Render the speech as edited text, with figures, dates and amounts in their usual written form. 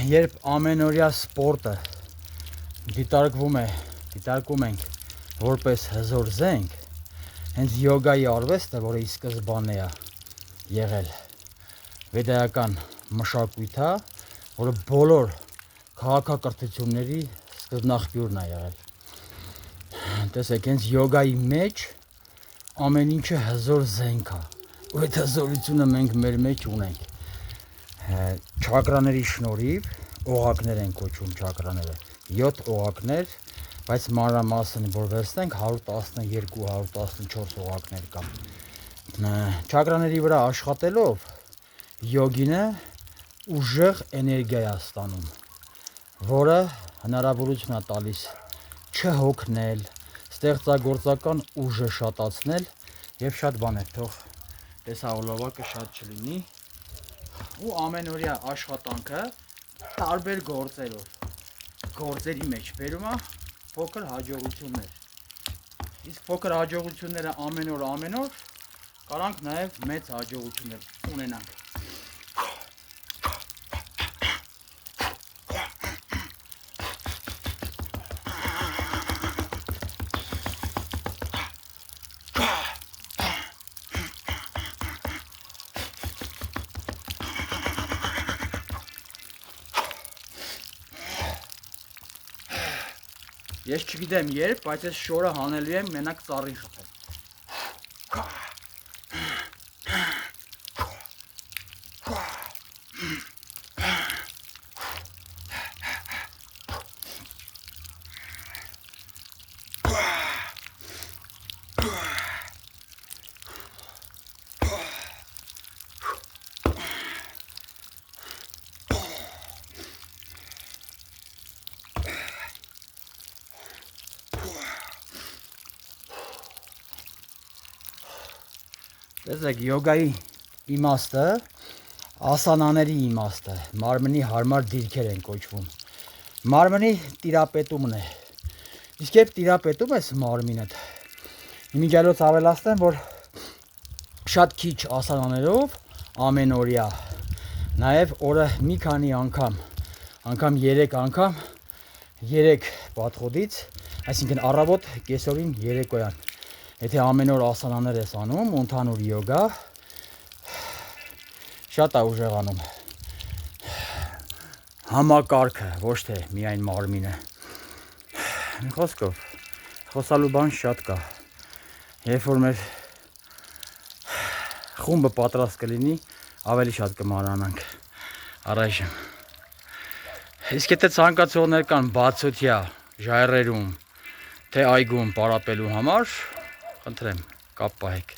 երբ ամենօրյա սպորտը դիտարկում ենք որպես հզոր զենք, հենց յոգայի արվեստը, որը ի սկզբանե է եղել վեդայական մշակույթ է, որը բոլոր քաղաքակրթությունների սկզբնաղբյուրն է եղել։ Տեսեք, հենց յոգայի մեջ ամեն ինչը հզոր զենք է, ու այդ հզորությունը մենք մեր մեջ ունենք։ Չակրաների շնորհիվ, օղակներ են կոչվում չակրաները, 7 օղակներ, բայց մանրամասն որ վերցնենք 112-114 օղակներ կան։ Չակրաների վրա աշխատելով յոգինը ուժեղ էներգիա է ստանում, որը հնարավորություն է տալիս չհոգնել, ստեղծագործական ուժը շատացնել եւ շատ բաներ, թող տեսահոլովակը շատ չլինի, ու ամենօրյա աշխատանքը տարբեր գործերի մեջ բերում է փոքր հաջողություններ, իսկ փոքր հաջողությունները ամեն օր կարանք նաև մեծ հաջողություններ ունենանք։ Ես չգիտեմ երբ, բայց այս շորը հանելու եմ մենակ ծառի շփել։ Տեսեք, յոգայի իմաստը, ասանաների իմաստը, մարմնի հարմար դիրքեր են կոչվում։ Մարմնի տիրապետումն է։ Իսկ երբ տիրապետում ես մարմինդ, իմիջիալոց ավելացնեմ, որ շատ քիչ ասանաներով ամենօրյա, նաև օրը մի քանի անգամ 3 անգամ 3 պատխոդից, այսինքն առավոտ, կեսօրին, երեկոյան, եթե ամեն օր ասանաներ ես անում, ընդհանուր յոգա, շատ է ուժեղանում համակարգը, ոչ թե միայն մարմինը։ Մի խոսքով, խոսալու բան շատ կա, երբ որ մեր խումբը պատրաստ կլինի, ավելի շատ կմանրանանք առայժմ։ Իսկ եթե ցանկացողներ կան բացօթյա ժայռերում, թե այգում պարապելու համար, խնդրեմ, կապ պահեք։